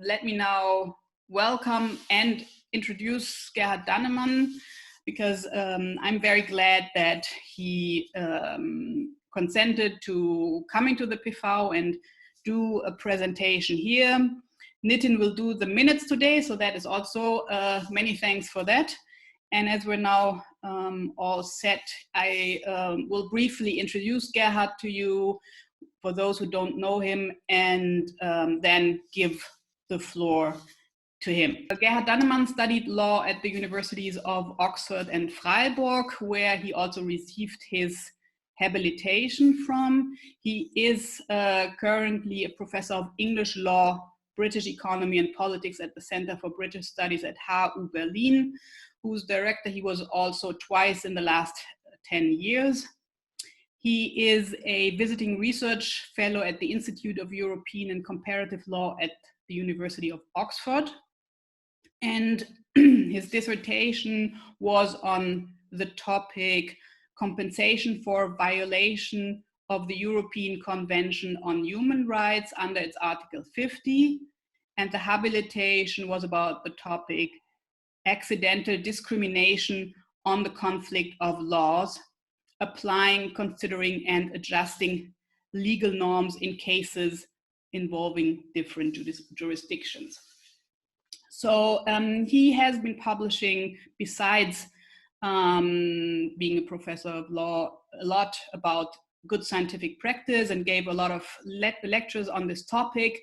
let me now welcome and introduce Gerhard Dannemann, because I'm very glad that he consented to coming to the PV and do a presentation here. Nitin will do the minutes today, so that is also many thanks for that. And as we're now all set, I will briefly introduce Gerhard to you for those who don't know him, and then give the floor to him. Gerhard Dannemann studied law at the universities of Oxford and Freiburg, where he also received his habilitation from. He is currently a professor of English law, British economy and politics at the Center for British Studies at HU Berlin, whose director he was also twice in the last 10 years. He is a visiting research fellow at the Institute of European and Comparative Law at the University of Oxford. And his dissertation was on the topic compensation for violation of the European Convention on Human Rights under its Article 50. And the habilitation was about the topic accidental discrimination on the conflict of laws, applying, considering, and adjusting legal norms in cases involving different jurisdictions. So he has been publishing, besides being a professor of law, a lot about good scientific practice, and gave a lot of lectures on this topic,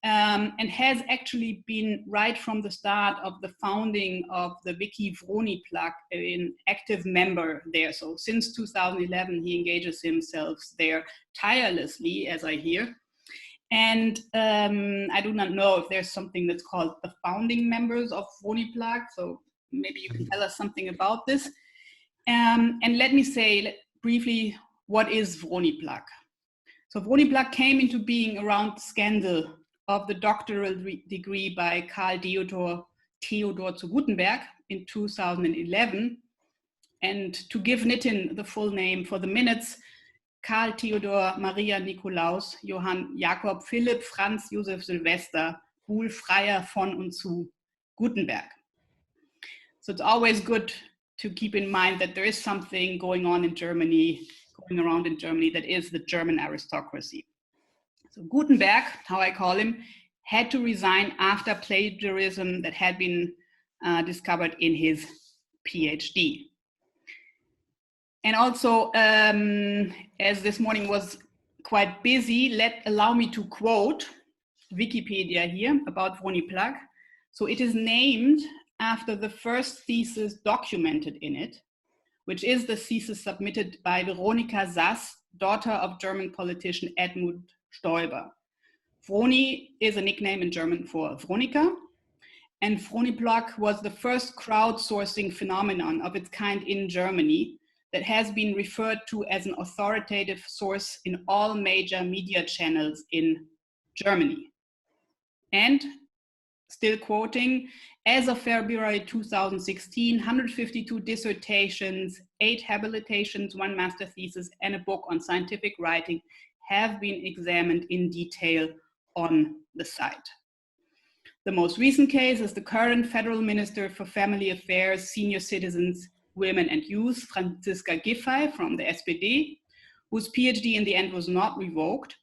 and has actually been, right from the start of the founding of the Wiki Vroni-Plug, an active member there. So since 2011, he engages himself there tirelessly, as I hear. And I do not know if there's something that's called the founding members of Vroni-Plug, so maybe you can tell us something about this. And let me say briefly, what is Vroni-Plug? So Vroni-Plug came into being around the scandal of the doctoral degree by Karl Theodor zu Gutenberg in 2011. And to give Nitin the full name for the minutes, Karl Theodor Maria Nikolaus Johann Jakob Philipp Franz Josef Sylvester Buhl Freier von und zu Gutenberg. So it's always good to keep in mind that there is something going on in Germany, going around in Germany, that is the German aristocracy. So Gutenberg, how I call him, had to resign after plagiarism that had been discovered in his PhD. And also, as this morning was quite busy, allow me to quote Wikipedia here about Vroni-Plug. So it is named after the first thesis documented in it, which is the thesis submitted by Veronika Sass, daughter of German politician Edmund Stoiber. Vroni is a nickname in German for Veronika, and Vroni-Plug was the first crowdsourcing phenomenon of its kind in Germany that has been referred to as an authoritative source in all major media channels in Germany. And still quoting, as of February 2016, 152 dissertations, 8 habilitations, 1 master thesis, and a book on scientific writing have been examined in detail on the site. The most recent case is the current Federal Minister for Family Affairs, Senior Citizens, Women and Youth, Franziska Giffey from the SPD, whose PhD in the end was not revoked,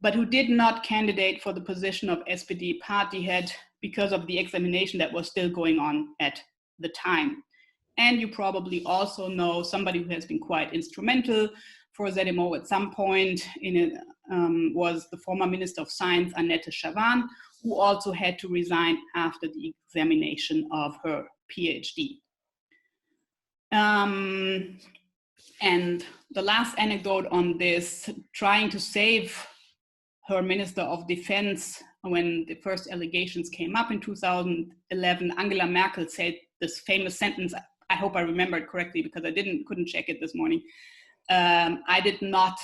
but who did not candidate for the position of SPD party head because of the examination that was still going on at the time. And you probably also know somebody who has been quite instrumental for ZMO at some point in it, was the former Minister of Science, Annette Schavan, who also had to resign after the examination of her PhD. And the last anecdote on this, trying to save her Minister of Defense when the first allegations came up in 2011, Angela Merkel said this famous sentence, I hope I remember it correctly because I couldn't check it this morning. I did not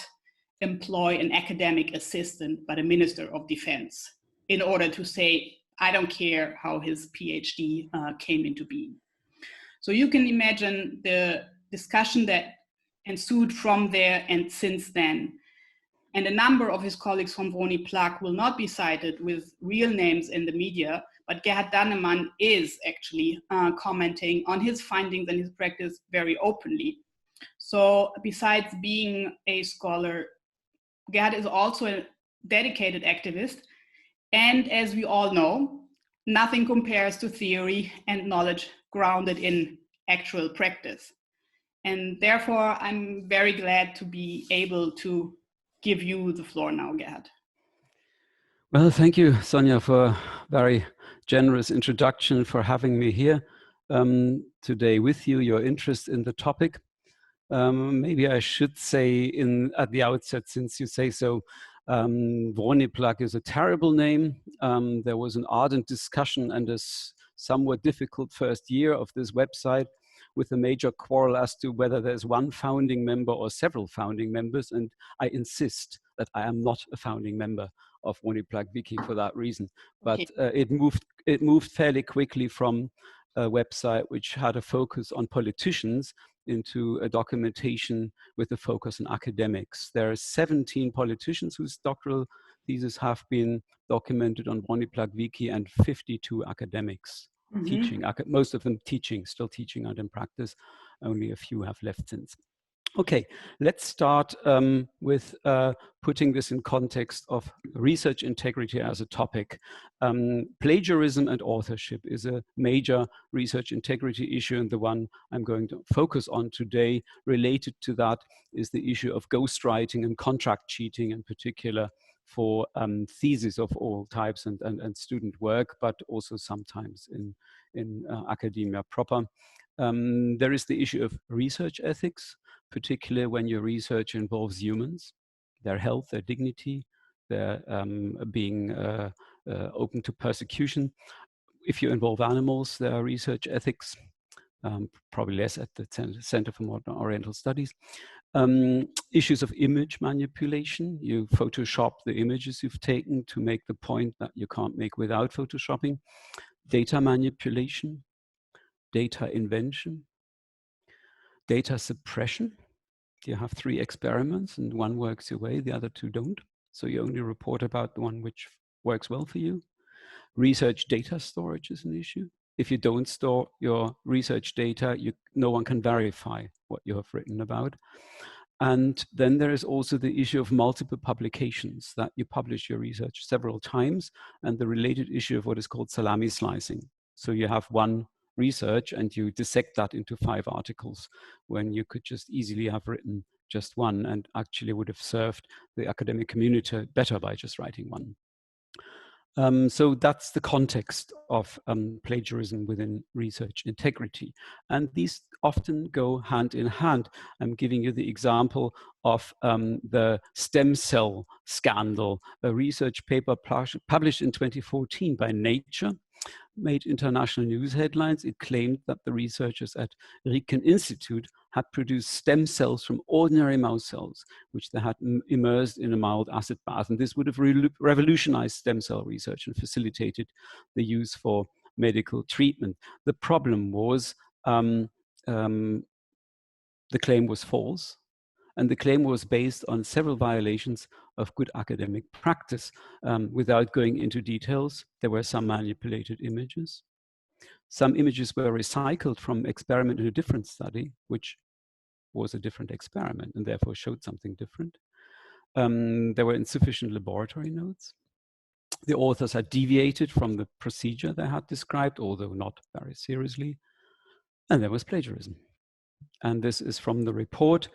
employ an academic assistant, but a Minister of Defense, in order to say, I don't care how his PhD came into being. So you can imagine the discussion that ensued from there and since then. And a number of his colleagues from Vroni Plug will not be cited with real names in the media, but Gerhard Dannemann is actually commenting on his findings and his practice very openly. So besides being a scholar, Gerhard is also a dedicated activist. And as we all know, nothing compares to theory and knowledge grounded in actual practice. And therefore, I'm very glad to be able to give you the floor now, Gerhard. Well, thank you, Sonja, for a very generous introduction, for having me here today with you, your interest in the topic. Maybe I should say at the outset, since you say so, Vroni Plug is a terrible name. There was an ardent discussion and a somewhat difficult first year of this website, with a major quarrel as to whether there's one founding member or several founding members. And I insist that I am not a founding member of Vroni Plug Wiki for that reason. But it moved fairly quickly from a website which had a focus on politicians into a documentation with a focus on academics. There are 17 politicians whose doctoral theses have been documented on Vroni Plug Wiki, and 52 academics. Teaching, most of them still teaching and in practice. Only a few have left since. Okay, let's start with putting this in context of research integrity as a topic. Plagiarism and authorship is a major research integrity issue, and the one I'm going to focus on today related to that is the issue of ghostwriting and contract cheating, in particular for theses of all types and student work, but also sometimes in academia proper. There is the issue of research ethics, particularly when your research involves humans, their health, their dignity, their being open to persecution. If you involve animals, there are research ethics, probably less at the Center for Modern Oriental Studies. Issues of image manipulation. You Photoshop the images you've taken to make the point that you can't make without Photoshopping. Data manipulation, data invention, data suppression. You have 3 experiments and one works your way, the other 2 don't. So you only report about the one which works well for you. Research data storage is an issue. If you don't store your research data, no one can verify what you have written about. And then there is also the issue of multiple publications, that you publish your research several times, and the related issue of what is called salami slicing. So you have one research and you dissect that into 5 articles when you could just easily have written just one and actually would have served the academic community better by just writing one. So that's the context of plagiarism within research integrity. And these often go hand in hand. I'm giving you the example of the stem cell scandal, a research paper published in 2014 by Nature, made international news headlines. It claimed that the researchers at Riken Institute had produced stem cells from ordinary mouse cells, which they had immersed in a mild acid bath. And this would have revolutionized stem cell research and facilitated the use for medical treatment. The problem was the claim was false. And the claim was based on several violations of good academic practice. Without going into details, there were some manipulated images. Some images were recycled from experiment in a different study, which was a different experiment and therefore showed something different. There were insufficient laboratory notes. The authors had deviated from the procedure they had described, although not very seriously. And there was plagiarism. And this is from the report.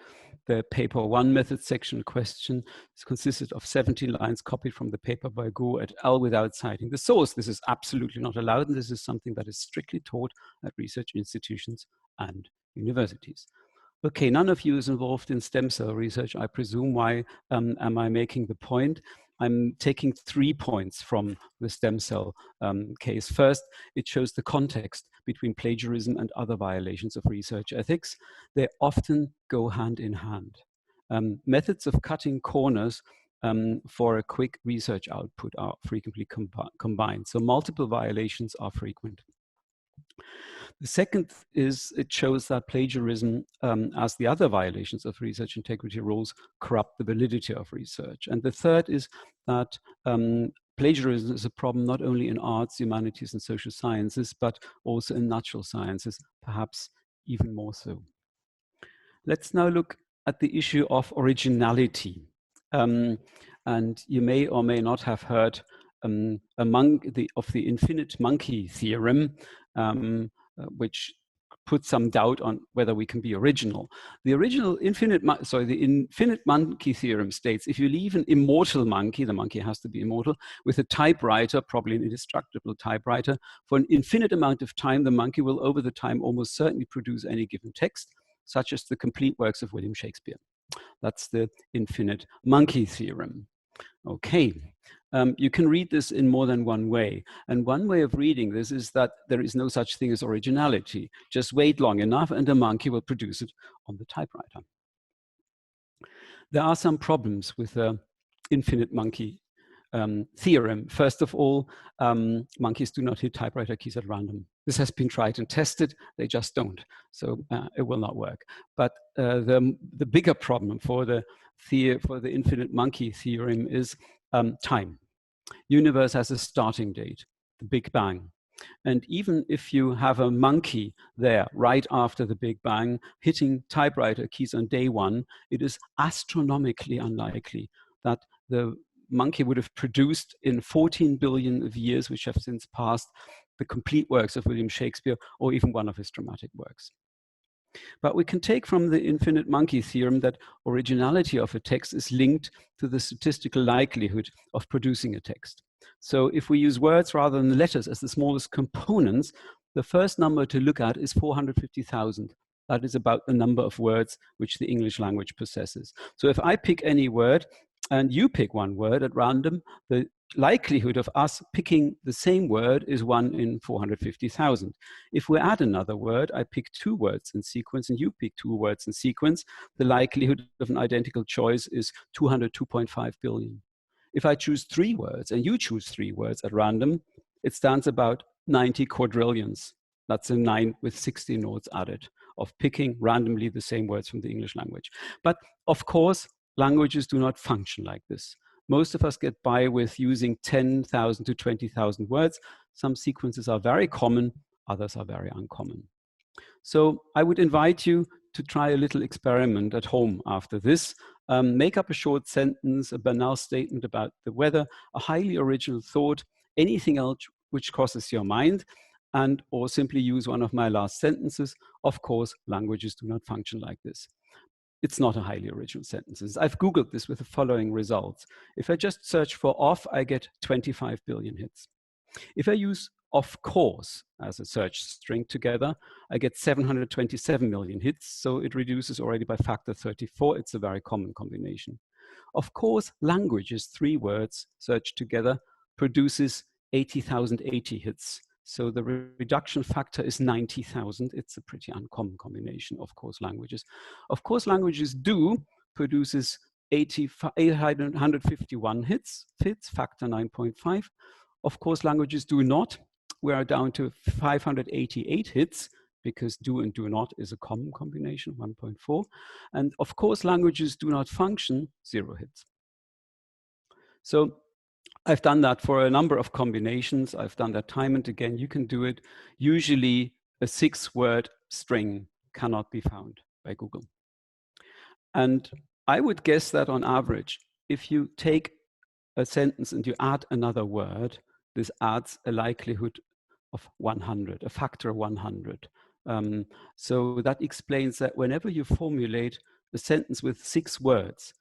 The paper 1 method section question consisted of 17 lines copied from the paper by Go et al. Without citing the source. This is absolutely not allowed, and this is something that is strictly taught at research institutions and universities. Okay, none of you is involved in stem cell research, I presume. Why am I making the point? I'm taking 3 points from the stem cell case. First, it shows the context between plagiarism and other violations of research ethics. They often go hand in hand. Methods of cutting corners for a quick research output are frequently combined. So multiple violations are frequent. The second is it shows that plagiarism, as the other violations of research integrity rules, corrupt the validity of research. And the third is that plagiarism is a problem not only in arts, humanities, and social sciences, but also in natural sciences, perhaps even more so. Let's now look at the issue of originality. And you may or may not have heard of the infinite monkey theorem, which puts some doubt on whether we can be original. The infinite monkey theorem states if you leave an immortal monkey, the monkey has to be immortal, with a typewriter, probably an indestructible typewriter, for an infinite amount of time, the monkey will over the time almost certainly produce any given text, such as the complete works of William Shakespeare. That's the infinite monkey theorem. Okay, you can read this in more than one way. And one way of reading this is that there is no such thing as originality. Just wait long enough and a monkey will produce it on the typewriter. There are some problems with the infinite monkey theorem. First of all, monkeys do not hit typewriter keys at random. This has been tried and tested. They just don't. So it will not work. But the bigger problem for the infinite monkey theorem is time. Universe has a starting date, the Big Bang. And even if you have a monkey there right after the Big Bang hitting typewriter keys on day one, it is astronomically unlikely that the monkey would have produced in 14 billion of years, which have since passed, the complete works of William Shakespeare or even one of his dramatic works. But we can take from the infinite monkey theorem that originality of a text is linked to the statistical likelihood of producing a text. So if we use words rather than letters as the smallest components, the first number to look at is 450,000. That is about the number of words which the English language possesses. So if I pick any word and you pick one word at random, the likelihood of us picking the same word is 1 in 450,000. If we add another word, I pick 2 words in sequence and you pick 2 words in sequence, the likelihood of an identical choice is 202.5 billion. If I choose 3 words and you choose 3 words at random, it stands about 90 quadrillions. That's a 9 with 60 noughts added of picking randomly the same words from the English language. But of course, languages do not function like this. Most of us get by with using 10,000 to 20,000 words. Some sequences are very common, others are very uncommon. So I would invite you to try a little experiment at home after this. Make up a short sentence, a banal statement about the weather, a highly original thought, anything else which crosses your mind, and or simply use one of my last sentences. Of course, languages do not function like this. It's not a highly original sentence. I've Googled this with the following results. If I just search for off, I get 25 billion hits. If I use of course as a search string together, I get 727 million hits. So it reduces already by factor 34. It's a very common combination. Of course, languages, 3 words searched together, produces 80,080 hits. So the reduction factor is 90,000. It's a pretty uncommon combination, of course, languages. Of course, languages do produces 851 hits, factor 9.5. Of course, languages do not. We are down to 588 hits because do and do not is a common combination, 1.4. And of course, languages do not function, 0 hits. So I've done that for a number of combinations. I've done that time and again. You can do it. Usually a 6-word string cannot be found by Google. And I would guess that on average, if you take a sentence and you add another word, this adds a likelihood of 100, a factor of 100. So that explains that whenever you formulate a sentence with 6 words,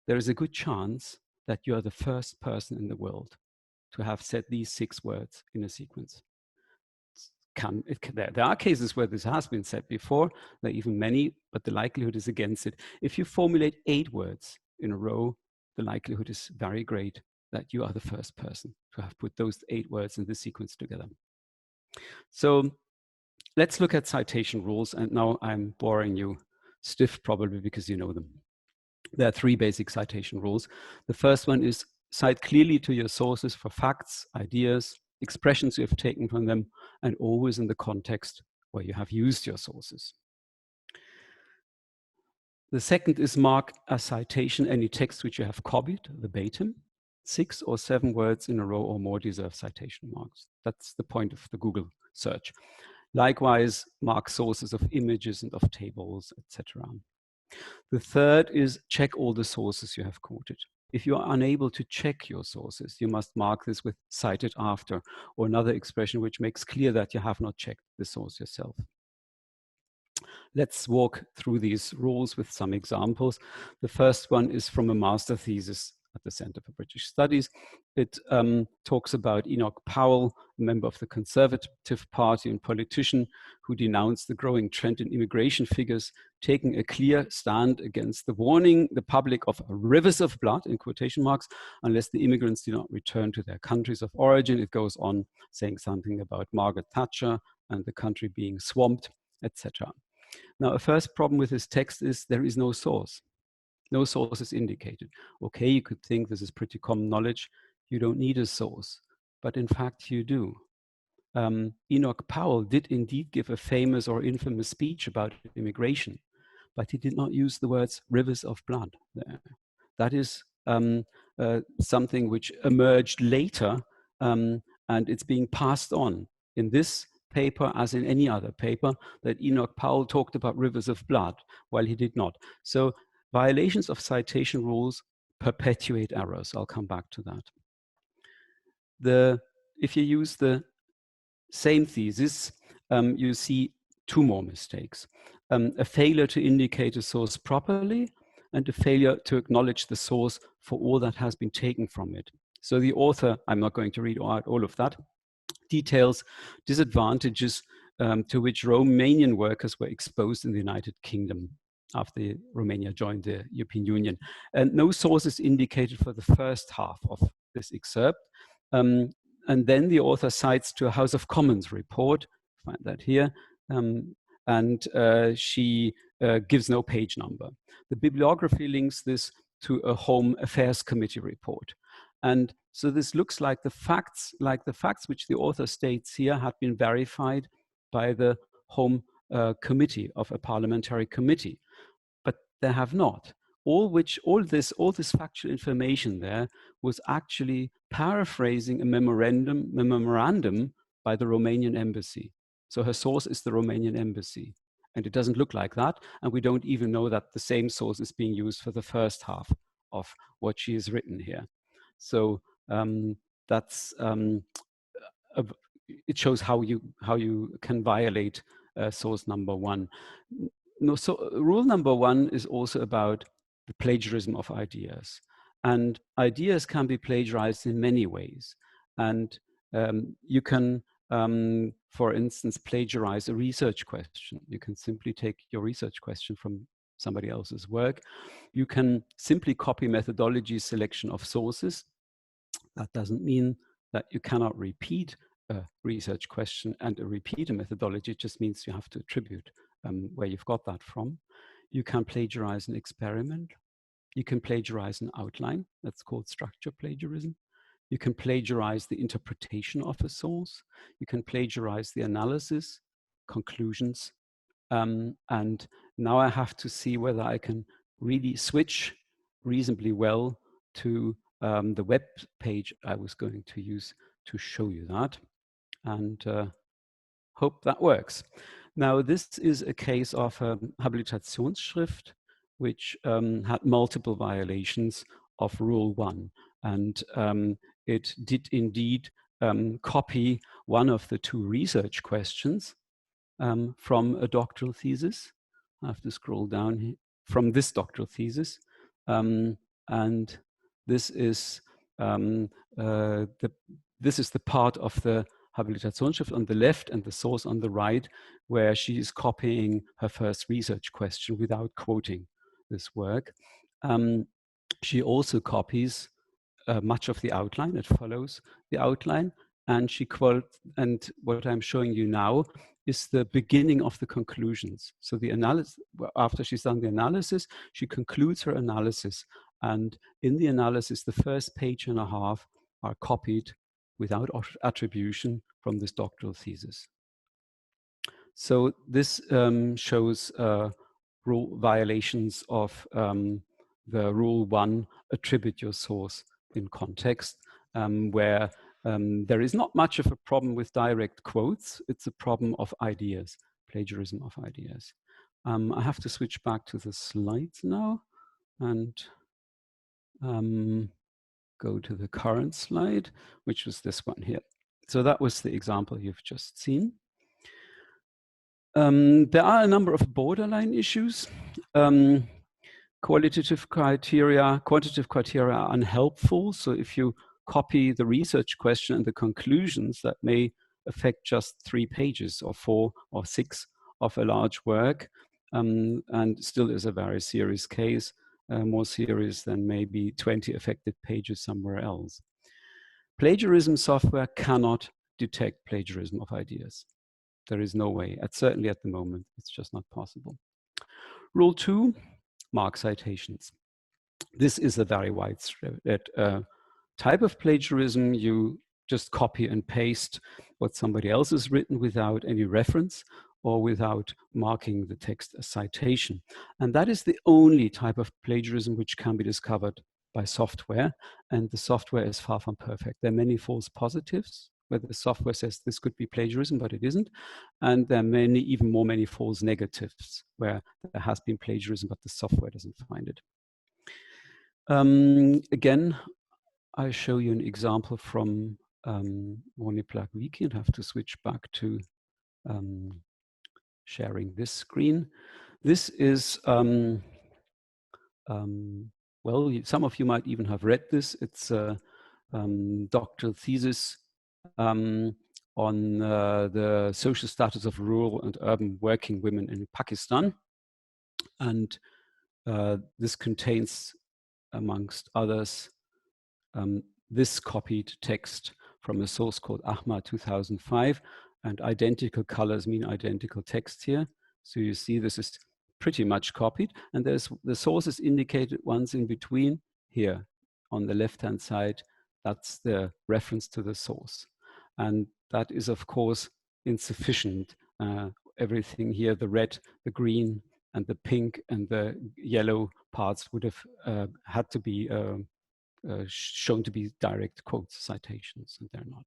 there is a good chance that you are the first person in the world to have said these 6 words in a sequence. There are cases where this has been said before, there are even many, but the likelihood is against it. If you formulate 8 words in a row, the likelihood is very great that you are the first person to have put those 8 words in the sequence together. So let's look at citation rules. And now I'm boring you stiff probably because you know them. There are 3 basic citation rules. The first one is cite clearly to your sources for facts, ideas, expressions you have taken from them, and always in the context where you have used your sources. The second is mark as citation any text which you have copied verbatim. 6 or 7 words in a row or more deserve citation marks. That's the point of the Google search. Likewise, mark sources of images and of tables, etc. The third is check all the sources you have quoted. If you are unable to check your sources, you must mark this with cited after, or another expression which makes clear that you have not checked the source yourself. Let's walk through these rules with some examples. The first one is from a master thesis at the Center for British Studies. It talks about Enoch Powell, a member of the Conservative Party and politician who denounced the growing trend in immigration figures, taking a clear stand against the warning the public of rivers of blood, in quotation marks, unless the immigrants do not return to their countries of origin. It goes on saying something about Margaret Thatcher and the country being swamped, etc. Now, a first problem with this text is there is no source. No source is indicated. Okay, you could think this is pretty common knowledge. You don't need a source, but in fact you do. Enoch Powell did indeed give a famous or infamous speech about immigration, but he did not use the words rivers of blood there. That is something which emerged later, and it's being passed on in this paper as in any other paper, that Enoch Powell talked about rivers of blood while he did not. So violations of citation rules perpetuate errors. I'll come back to that. If you use the same thesis, you see 2 more mistakes. A failure to indicate a source properly and a failure to acknowledge the source for all that has been taken from it. So the author, I'm not going to read out all of that, details disadvantages to which Romanian workers were exposed in the United Kingdom after Romania joined the European Union. And no source is indicated for the first half of this excerpt. And then the author cites to a House of Commons report, find that here, and she gives no page number. The bibliography links this to a Home Affairs Committee report. And so this looks like the facts which the author states here had been verified by the Home Committee of a parliamentary committee, but they have not. All this factual information there was actually paraphrasing a memorandum by the Romanian embassy. So her source is the Romanian embassy, and it doesn't look like that, and we don't even know that the same source is being used for the first half of what she has written here. So that's it shows how you can violate source number 1. No, so rule number 1 is also about the plagiarism of ideas, and ideas can be plagiarized in many ways. And you can, for instance, plagiarize a research question. You can simply take your research question from somebody else's work. You can simply copy methodology selection of sources. That doesn't mean that you cannot repeat a research question and repeat a methodology. It just means you have to attribute where you've got that from. You can plagiarize an experiment. You can plagiarize an outline. That's called structure plagiarism. You can plagiarize the interpretation of a source. You can plagiarize the analysis, conclusions. And now I have to see whether I can really switch reasonably well to the web page I was going to use to show you that, and hope that works. Now, this is a case of a Habilitationsschrift, which had multiple violations of Rule 1, and it did indeed copy one of the 2 research questions from a doctoral thesis. I have to scroll down here, from this doctoral thesis, and this is this is the part of the Habilitationsschrift on the left and the source on the right, where she is copying her first research question without quoting this work. She also copies much of the outline. It follows the outline, and she quotes, and what I'm showing you now is the beginning of the conclusions. So the analysis, after she's done the analysis, she concludes her analysis, and in the analysis, the first page and a half are copied without attribution from this doctoral thesis. So this shows rule violations of the rule 1, attribute your source in context, where there is not much of a problem with direct quotes. It's a problem of ideas, plagiarism of ideas. I have to switch back to the slides now and go to the current slide, which was this one here. So that was the example you've just seen. There are a number of borderline issues. Quantitative criteria are unhelpful. So if you copy the research question and the conclusions, that may affect just 3 pages or 4 or 6 of a large work, and still is a very serious case, more serious than maybe 20 affected pages somewhere else. Plagiarism software cannot detect plagiarism of ideas. There is no way, certainly at the moment, it's just not possible. Rule 2, mark citations. This is a very widespread type of plagiarism. You just copy and paste what somebody else has written without any reference or without marking the text as citation. And that is the only type of plagiarism which can be discovered by software, and the software is far from perfect. There are many false positives where the software says this could be plagiarism, but it isn't. And there are many, even many false negatives where there has been plagiarism, but the software doesn't find it. Again, I show you an example from Moniplag Wiki and have to switch back to sharing this screen. This is, well, some of you might even have read this. It's a doctoral thesis on the social status of rural and urban working women in Pakistan. And this contains, amongst others, this copied text from a source called Ahmad 2005, and identical colors mean identical text here. So you see this is pretty much copied, and there's the source is indicated once in between here on the left-hand side. That's the reference to the source. And that is, of course, insufficient. Everything here, the red, the green, and the pink and the yellow parts would have had to be shown to be direct quotes, citations, and they're not.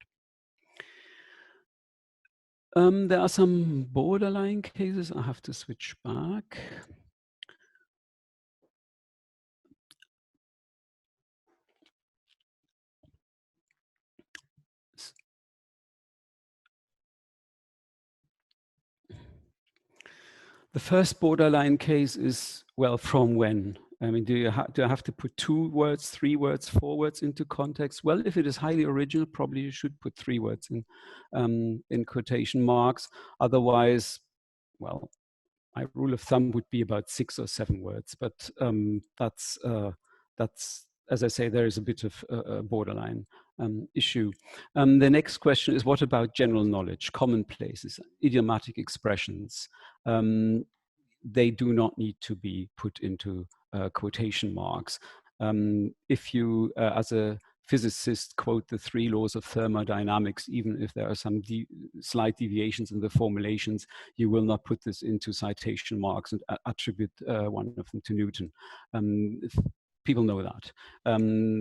There are some borderline cases. I have to switch back. The first borderline case is, well, from when? I mean, do I have to put 2 words, 3 words, 4 words into context? Well, if it is highly original, probably you should put 3 words in quotation marks. Otherwise, well, my rule of thumb would be about 6 or 7 words. But that's, as I say, there is a bit of a borderline issue. The next question is, what about general knowledge, commonplaces, idiomatic expressions? They do not need to be put into quotation marks. If you, as a physicist, quote the 3 laws of thermodynamics, even if there are some slight deviations in the formulations, you will not put this into citation marks and attribute one of them to Newton. People know that.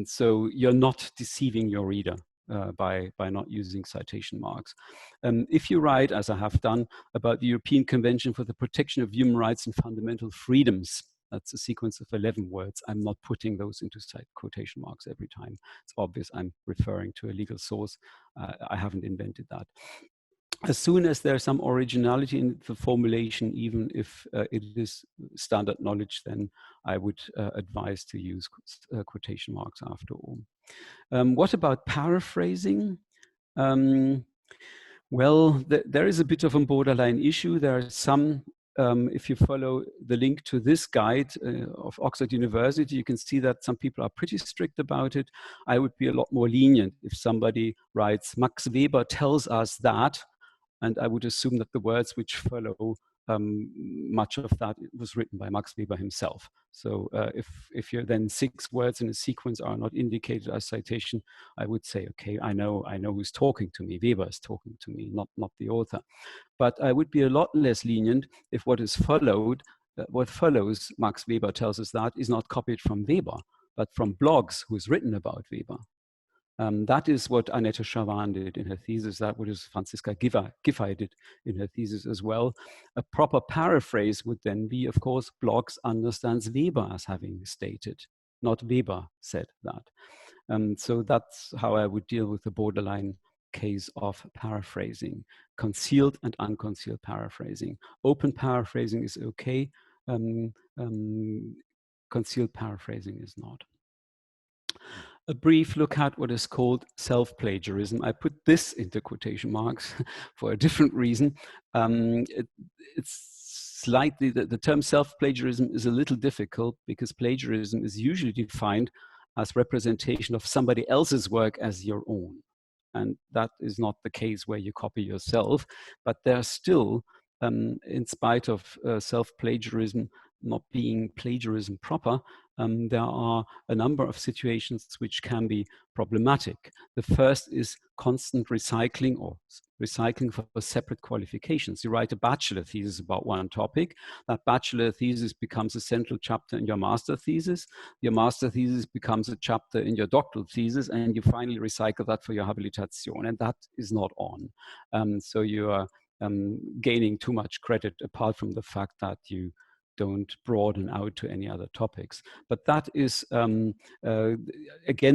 So you're not deceiving your reader by not using citation marks. If you write, as I have done, about the European Convention for the Protection of Human Rights and Fundamental Freedoms, that's a sequence of 11 words. I'm not putting those into quotation marks every time. It's obvious I'm referring to a legal source. I haven't invented that. As soon as there's some originality in the formulation, even if it is standard knowledge, then I would advise to use quotation marks after all. What about paraphrasing? Well, there is a bit of a borderline issue. There are some, if you follow the link to this guide of Oxford University, you can see that some people are pretty strict about it. I would be a lot more lenient if somebody writes, Max Weber tells us that, and I would assume that the words which follow much of that was written by Max Weber himself. So if you're then 6 words in a sequence are not indicated as citation, I would say, okay, I know who's talking to me. Weber is talking to me, not the author. But I would be a lot less lenient if what is followed, what follows, Max Weber tells us that, is not copied from Weber, but from blogs who's written about Weber. That is what Annette Chavan did in her thesis. That what is Franziska Giffey did in her thesis as well. A proper paraphrase would then be, of course, Blogs understands Weber as having stated, not Weber said that. So that's how I would deal with the borderline case of paraphrasing, concealed and unconcealed paraphrasing. Open paraphrasing is okay, concealed paraphrasing is not. A brief look at what is called self-plagiarism. I put this into quotation marks for a different reason. It's slightly, the term self-plagiarism is a little difficult because plagiarism is usually defined as representation of somebody else's work as your own. And that is not the case where you copy yourself, but there are still, in spite of self-plagiarism not being plagiarism proper, there are a number of situations which can be problematic. The first is constant recycling or recycling for separate qualifications. You write a bachelor thesis about one topic. That bachelor thesis becomes a central chapter in your master thesis. Your master thesis becomes a chapter in your doctoral thesis, and you finally recycle that for your habilitation, and that is not on. So you are gaining too much credit apart from the fact that you don't broaden out to any other topics. But that is, again,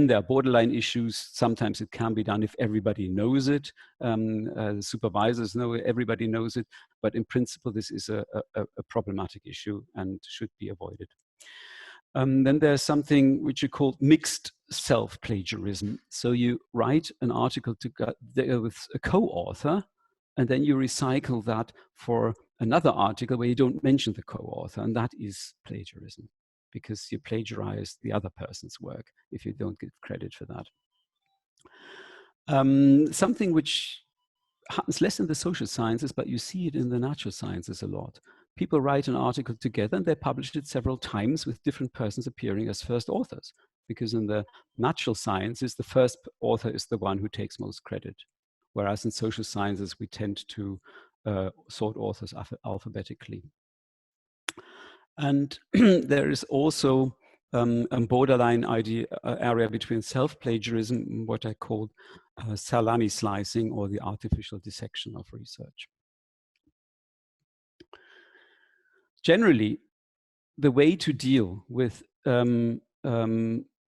there are borderline issues. Sometimes it can be done if everybody knows it. The supervisors know it, everybody knows it. But in principle, this is a problematic issue and should be avoided. Then there's something which you call mixed self-plagiarism. So you write an article together with a co-author, and then you recycle that for another article where you don't mention the co-author, and that is plagiarism because you plagiarize the other person's work if you don't give credit for that. Something which happens less in the social sciences, but you see it in the natural sciences a lot. People write an article together and they publish it several times with different persons appearing as first authors, because in the natural sciences, the first author is the one who takes most credit. Whereas in social sciences, we tend to sort authors alphabetically. And there is also a borderline area between self-plagiarism and what I call salami slicing, or the artificial dissection of research. Generally, the way to deal with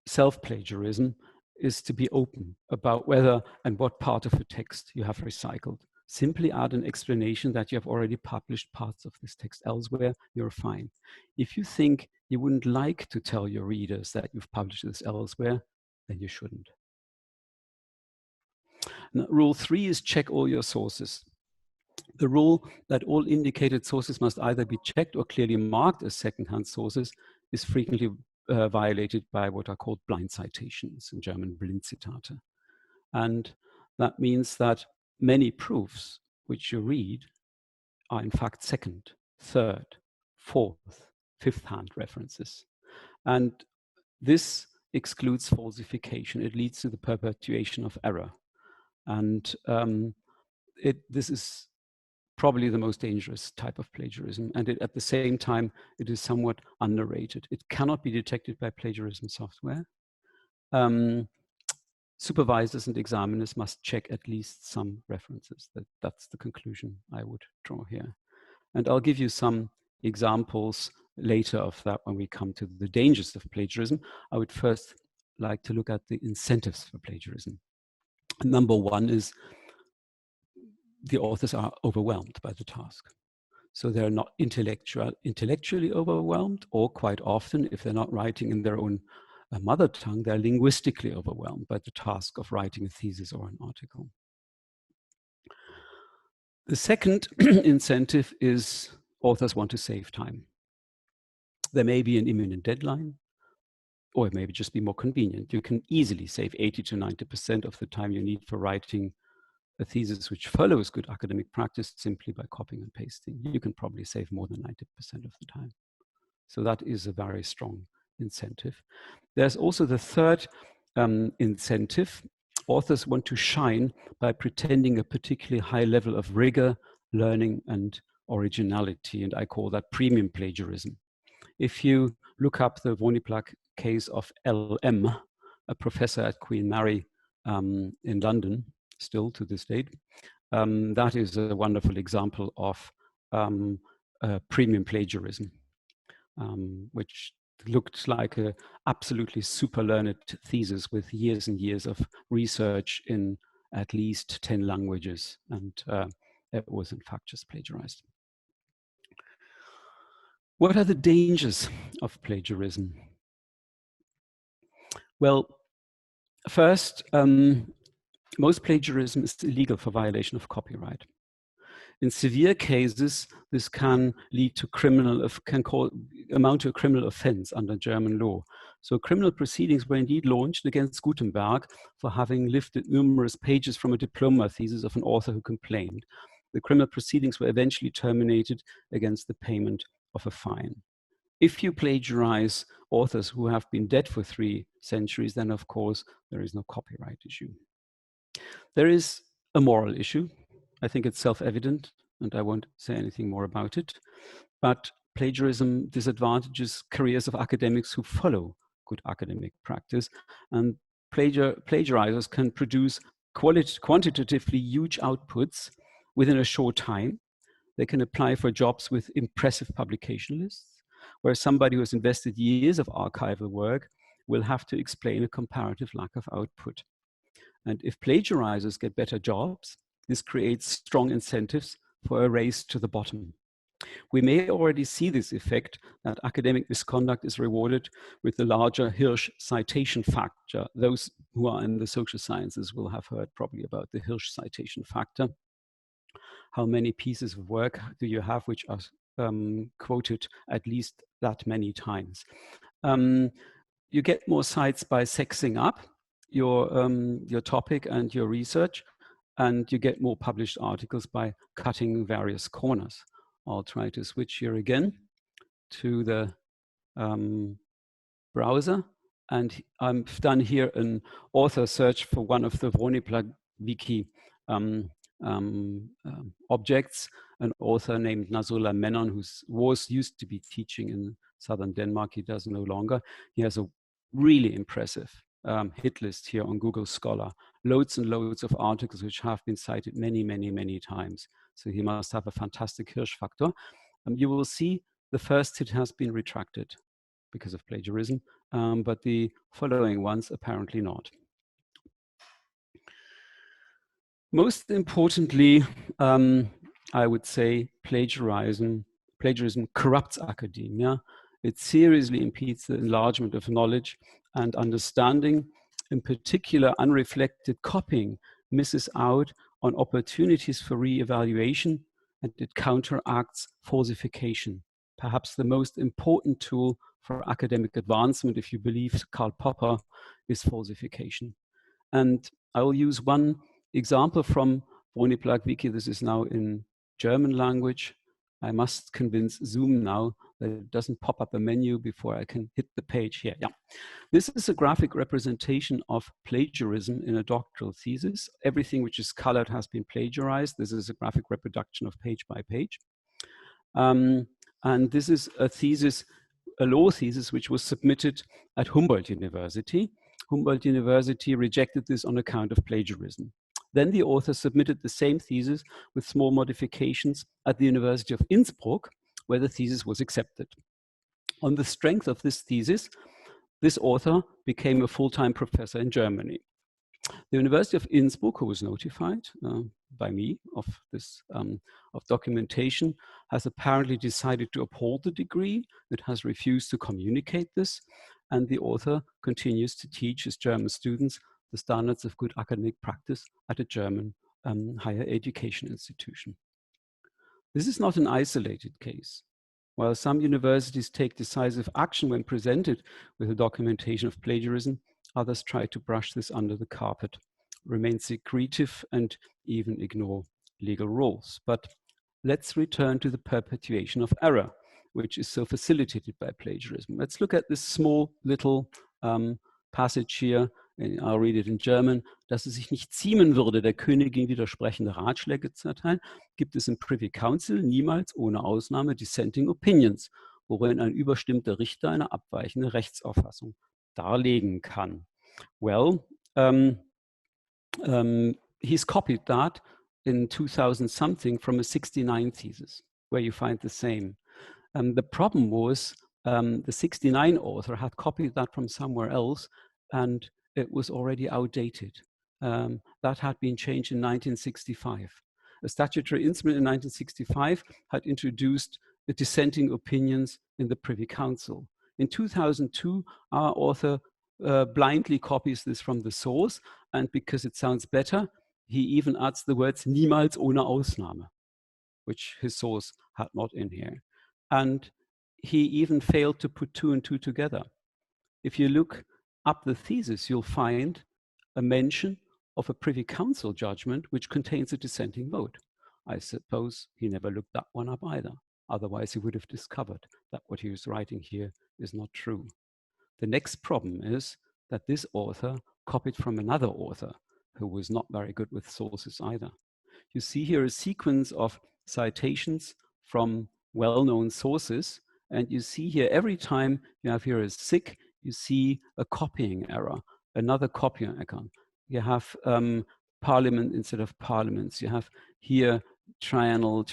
self-plagiarism is to be open about whether and what part of a text you have recycled. Simply add an explanation that you have already published parts of this text elsewhere, you're fine. If you think you wouldn't like to tell your readers that you've published this elsewhere, then you shouldn't. Now, rule 3 is check all your sources. The rule that all indicated sources must either be checked or clearly marked as secondhand sources is frequently violated by what are called blind citations, in German Blindzitate. And that means that many proofs which you read are in fact second, third, fourth, fifth-hand references. And this excludes falsification. It leads to the perpetuation of error. And this is probably the most dangerous type of plagiarism. And at the same time, it is somewhat underrated. It cannot be detected by plagiarism software. Supervisors and examiners must check at least some references. That's the conclusion I would draw here. And I'll give you some examples later of that when we come to the dangers of plagiarism. I would first like to look at the incentives for plagiarism. Number one is the authors are overwhelmed by the task. So they're not intellectually overwhelmed, or quite often, if they're not writing in their own mother tongue, they're linguistically overwhelmed by the task of writing a thesis or an article. The second incentive is authors want to save time. There may be an imminent deadline, or it may just be more convenient. You can easily save 80 to 90% of the time you need for writing a thesis which follows good academic practice simply by copying and pasting. You can probably save more than 90% of the time. So that is a very strong incentive. There's also the third incentive. Authors want to shine by pretending a particularly high level of rigor, learning, and originality, and I call that premium plagiarism. If you look up the Wonneplug case of LM, a professor at Queen Mary in London, still to this date, that is a wonderful example of premium plagiarism, which looked like an absolutely super learned thesis with years and years of research in at least 10 languages, and it was in fact just plagiarized. What are the dangers of plagiarism? Well, first, most plagiarism is illegal for violation of copyright. In severe cases, this can lead to amount to a criminal offense under German law. So criminal proceedings were indeed launched against Gutenberg for having lifted numerous pages from a diploma thesis of an author who complained. The criminal proceedings were eventually terminated against the payment of a fine. If you plagiarize authors who have been dead for 3 centuries, then of course there is no copyright issue. There is a moral issue. I think it's self-evident, and I won't say anything more about it. But plagiarism disadvantages careers of academics who follow good academic practice, and plagiarizers can produce quantitatively huge outputs within a short time. They can apply for jobs with impressive publication lists, where somebody who has invested years of archival work will have to explain a comparative lack of output. And if plagiarizers get better jobs, this creates strong incentives for a race to the bottom. We may already see this effect, that academic misconduct is rewarded with the larger Hirsch citation factor. Those who are in the social sciences will have heard probably about the Hirsch citation factor. How many pieces of work do you have which are quoted at least that many times? You get more cites by sexing up your topic and your research, and you get more published articles by cutting various corners. I'll try to switch here again to the browser, and I've done here an author search for one of the Wonneplug wiki objects, an author named Nazola Menon, who used to be teaching in southern Denmark. He does no longer. He has a really impressive hit list here on Google Scholar. Loads and loads of articles which have been cited many, many, many times. So he must have a fantastic Hirsch factor. You will see the first hit has been retracted because of plagiarism, but the following ones apparently not. Most importantly, I would say plagiarism corrupts academia. It seriously impedes the enlargement of knowledge and understanding. In particular, unreflected copying misses out on opportunities for re-evaluation, and it counteracts falsification. Perhaps the most important tool for academic advancement, if you believe Karl Popper, is falsification. And I will use one example from Wonneplug Wiki. This is now in German language. I must convince Zoom now that it doesn't pop up a menu before I can hit the page here. Yeah. This is a graphic representation of plagiarism in a doctoral thesis. Everything which is colored has been plagiarized. This is a graphic reproduction of page by page. And this is a thesis, a law thesis, which was submitted at Humboldt University. Humboldt University rejected this on account of plagiarism. Then the author submitted the same thesis with small modifications at the University of Innsbruck, where the thesis was accepted. On the strength of this thesis, this author became a full-time professor in Germany. The University of Innsbruck, who was notified by me of this of documentation, has apparently decided to uphold the degree. It has refused to communicate this, and the author continues to teach his German students the standards of good academic practice at a German higher education institution. This is not an isolated case. While some universities take decisive action when presented with a documentation of plagiarism, others try to brush this under the carpet. remain secretive and even ignore legal rules. But let's return to the perpetuation of error, which is so facilitated by plagiarism. Let's look at this small little passage here. I'll read it in German. Dass es sich nicht ziemen würde, der Königin widersprechende Ratschläge zu erteilen, gibt es im Privy Council niemals ohne Ausnahme dissenting opinions, worin ein überstimmter Richter eine abweichende Rechtsauffassung darlegen kann. Well, he's copied that in 2000 something from a 69 thesis, where you find the same. The problem was the 69 author had copied that from somewhere else, and it was already outdated. That had been changed in 1965. A statutory instrument in 1965 had introduced the dissenting opinions in the Privy Council. In 2002, our author blindly copies this from the source, and because it sounds better, he even adds the words niemals ohne Ausnahme, which his source had not in here. And he even failed to put 2 and 2 together. If you look up the thesis, you'll find a mention of a Privy Council judgment which contains a dissenting vote. I suppose he never looked that one up either. Otherwise, he would have discovered that what he was writing here is not true. The next problem is that this author copied from another author who was not very good with sources either. You see here a sequence of citations from well-known sources, and you see here every time you have here a sig, you see a copying error, another copying error. You have parliament instead of parliaments. You have here triennial,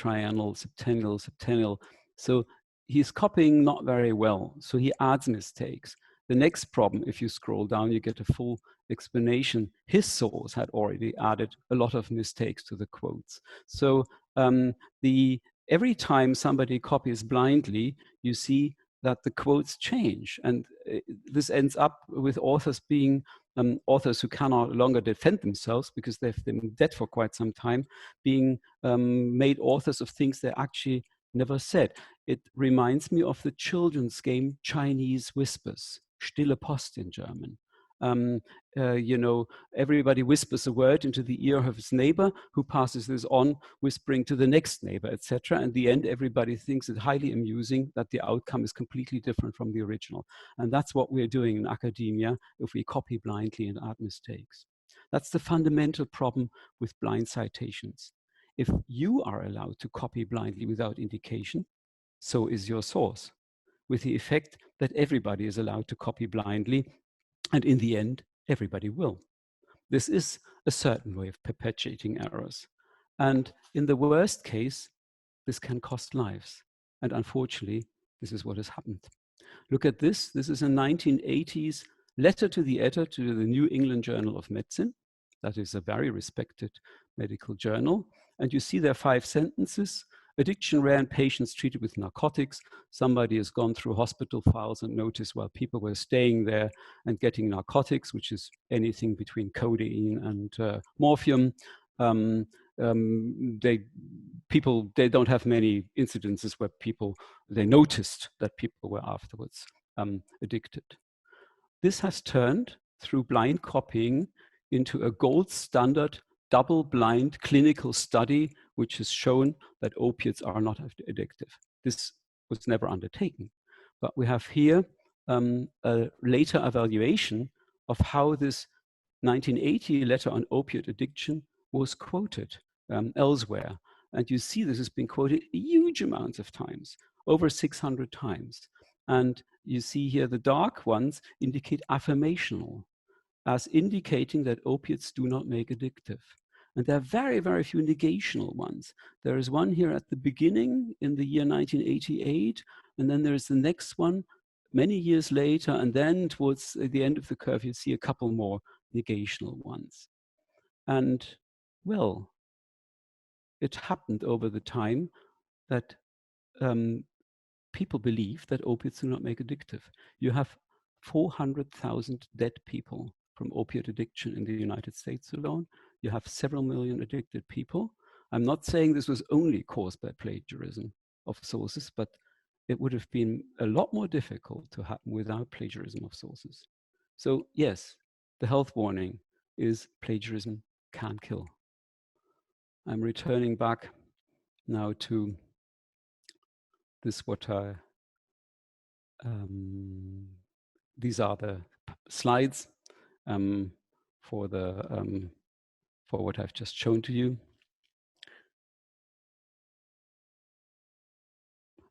septennial, septennial. So he's copying not very well. So he adds mistakes. The next problem, if you scroll down, you get a full explanation. His source had already added a lot of mistakes to the quotes. So every time somebody copies blindly, you see that the quotes change. And this ends up with authors being authors who cannot longer defend themselves because they've been dead for quite some time, being made authors of things they actually never said. It reminds me of the children's game Chinese Whispers, Stille Post in German. You know, everybody whispers a word into the ear of his neighbor, who passes this on, whispering to the next neighbor, etc. And in the end, everybody thinks it highly amusing that the outcome is completely different from the original. And that's what we're doing in academia if we copy blindly and add mistakes. That's the fundamental problem with blind citations. If you are allowed to copy blindly without indication, so is your source, with the effect that everybody is allowed to copy blindly, and in the end, everybody will. This is a certain way of perpetuating errors. And in the worst case, this can cost lives. And unfortunately, this is what has happened. Look at this. This is a 1980s letter to the editor to the New England Journal of Medicine. That is a very respected medical journal. And you see there 5 sentences. Addiction rare in patients treated with narcotics. Somebody has gone through hospital files and noticed while people were staying there and getting narcotics, which is anything between codeine and morphium. They don't have many incidences where they noticed that people were afterwards addicted. This has turned through blind copying into a gold standard double-blind clinical study, which has shown that opiates are not addictive. This was never undertaken, but we have here a later evaluation of how this 1980 letter on opiate addiction was quoted elsewhere. And you see this has been quoted huge amounts of times, over 600 times. And you see here the dark ones indicate affirmational, as indicating that opiates do not make addictive. And there are very, very few negational ones. There is one here at the beginning in the year 1988, and then there's the next one many years later, and then towards the end of the curve, you see a couple more negational ones. And well, it happened over the time that people believe that opiates do not make addictive. You have 400,000 dead people from opiate addiction in the United States alone. You have several million addicted people. I'm not saying this was only caused by plagiarism of sources, but it would have been a lot more difficult to happen without plagiarism of sources. So yes, the health warning is plagiarism can kill. I'm returning back now to this these are the slides for what I've just shown to you.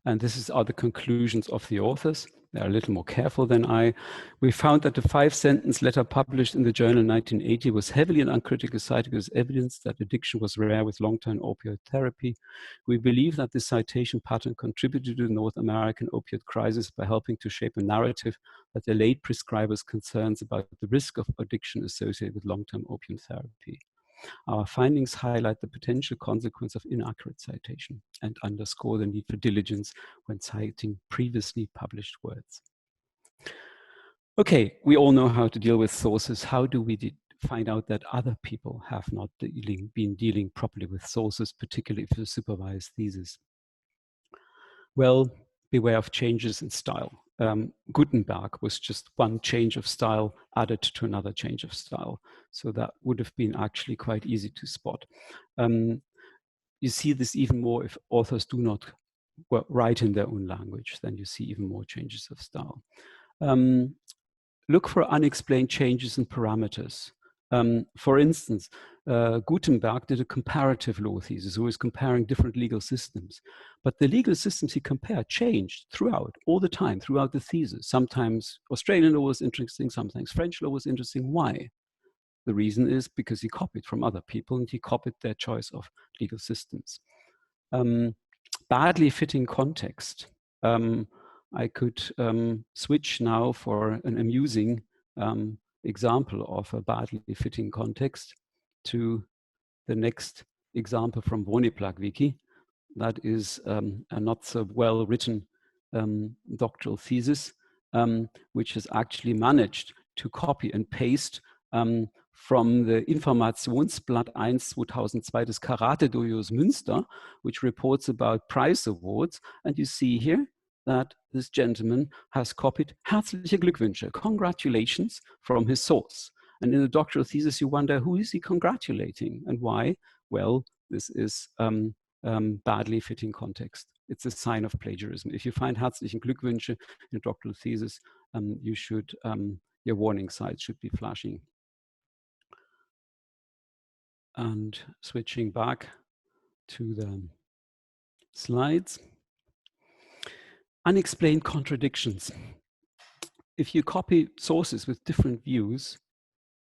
And this are the conclusions of the authors. They're a little more careful than I. We found that the 5-sentence letter published in the journal in 1980 was heavily and uncritically cited as evidence that addiction was rare with long-term opioid therapy. We believe that this citation pattern contributed to the North American opioid crisis by helping to shape a narrative that allayed prescribers' concerns about the risk of addiction associated with long-term opium therapy. Our findings highlight the potential consequence of inaccurate citation and underscore the need for diligence when citing previously published words. Okay, we all know how to deal with sources. How do we find out that other people have not been dealing properly with sources, particularly if it's a supervised thesis? Well, beware of changes in style. Gutenberg was just one change of style added to another change of style. So that would have been actually quite easy to spot. You see this even more if authors do not write in their own language, then you see even more changes of style. Look for unexplained changes in parameters. For instance, Gutenberg did a comparative law thesis, who was comparing different legal systems. But the legal systems he compared changed throughout, all the time, throughout the thesis. Sometimes Australian law was interesting, sometimes French law was interesting. Why? The reason is because he copied from other people and he copied their choice of legal systems. Badly fitting context. I could switch now for an amusing example of a badly fitting context to the next example from Woniplug Wiki. That is a not so well written doctoral thesis, which has actually managed to copy and paste from the Informationsblatt 1 2002 des Karate-Dojos Münster, which reports about prize awards. And you see here that this gentleman has copied herzliche Glückwünsche, congratulations, from his source. And in the doctoral thesis, you wonder, who is he congratulating and why? Well, this is badly fitting context. It's a sign of plagiarism. If you find herzlichen Glückwünsche in a doctoral thesis, you should, your warning signs should be flashing. And switching back to the slides. Unexplained contradictions. If you copy sources with different views,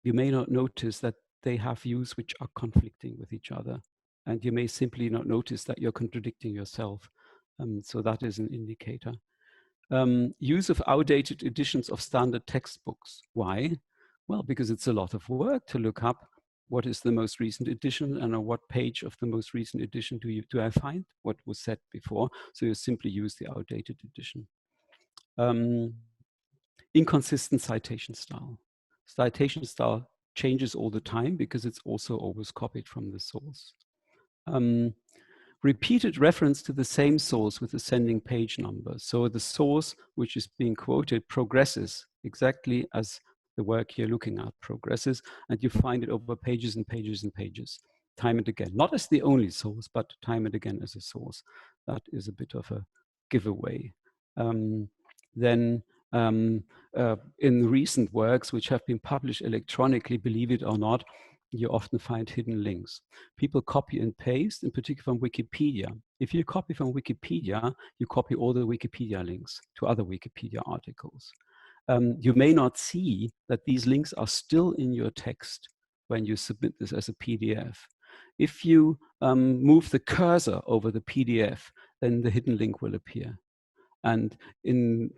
you may not notice that they have views which are conflicting with each other. And you may simply not notice that you're contradicting yourself. So that is an indicator. Use of outdated editions of standard textbooks. Why? Well, because it's a lot of work to look up what is the most recent edition and on what page of the most recent edition do I find what was said before. So you simply use the outdated edition. Inconsistent citation style. Citation style changes all the time because it's also always copied from the source. Repeated reference to the same source with ascending page number. So the source which is being quoted progresses exactly as the work you're looking at progresses, and you find it over pages and pages and pages, time and again. Not as the only source, but time and again as a source. That is a bit of a giveaway. Then in recent works which have been published electronically, believe it or not, you often find hidden links. People copy and paste, in particular from Wikipedia. If you copy from Wikipedia, you copy all the Wikipedia links to other Wikipedia articles. You may not see that these links are still in your text when you submit this as a PDF. If you move the cursor over the PDF, then the hidden link will appear. And in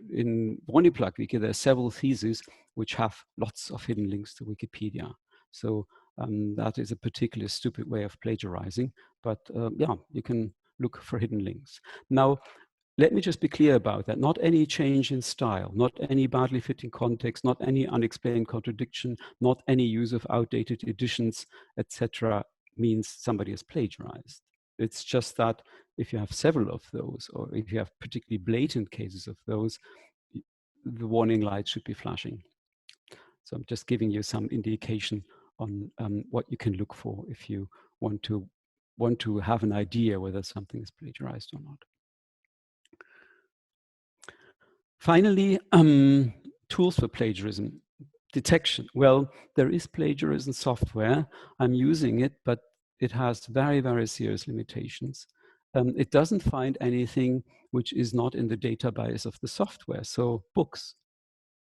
Woniplug Wiki, there are several theses which have lots of hidden links to Wikipedia. So that is a particularly stupid way of plagiarizing, but yeah, you can look for hidden links. Now, let me just be clear about that. Not any change in style, not any badly fitting context, not any unexplained contradiction, not any use of outdated editions, etc., means somebody has plagiarized. It's just that if you have several of those, or if you have particularly blatant cases of those, the warning light should be flashing. So I'm just giving you some indication on what you can look for if you want to have an idea whether something is plagiarized or not. Finally, tools for plagiarism. Detection. Well, there is plagiarism software. I'm using it, but it has very, very serious limitations. It doesn't find anything which is not in the database of the software. So books,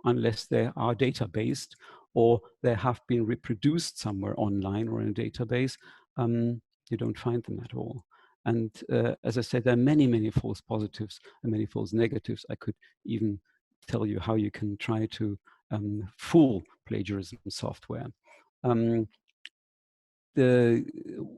unless they are data-based or they have been reproduced somewhere online or in a database, you don't find them at all. And as I said, there are many, many false positives and many false negatives. I could even tell you how you can try to fool plagiarism software. The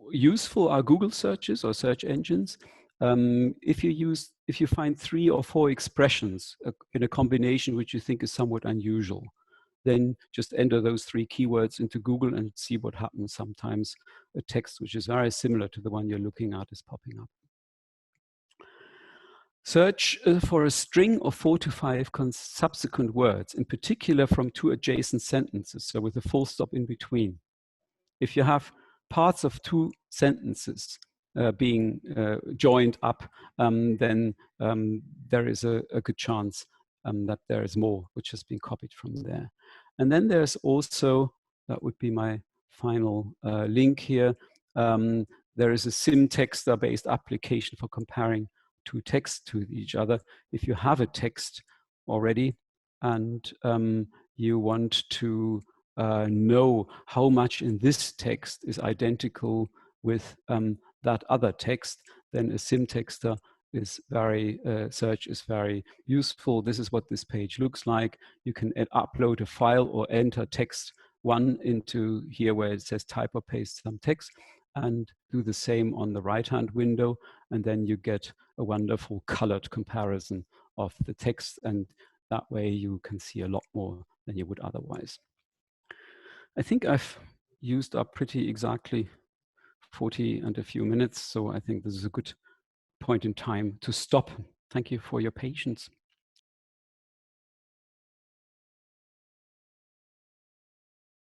useful are Google searches or search engines. If you find 3 or 4 expressions in a combination which you think is somewhat unusual, then just enter those 3 keywords into Google and see what happens. Sometimes a text which is very similar to the one you're looking at is popping up. Search for a string of 4 to 5 subsequent words, in particular from 2 adjacent sentences, so with a full stop in between. If you have parts of 2 sentences being joined up, then there is a good chance that there is more which has been copied from there. And then there's also, that would be my final link here, there is a Simtexter-based application for comparing 2 texts to each other. If you have a text already and you want to know how much in this text is identical with that other text, then a Simtexter is search is very useful. This is what this page looks like. You can upload a file or enter text 1 into here where it says type or paste some text, and do the same on the right-hand window, and then you get a wonderful colored comparison of the text, and that way you can see a lot more than you would otherwise. I think I've used up pretty exactly 40 and a few minutes, so I think this is a good point in time to stop. Thank you for your patience.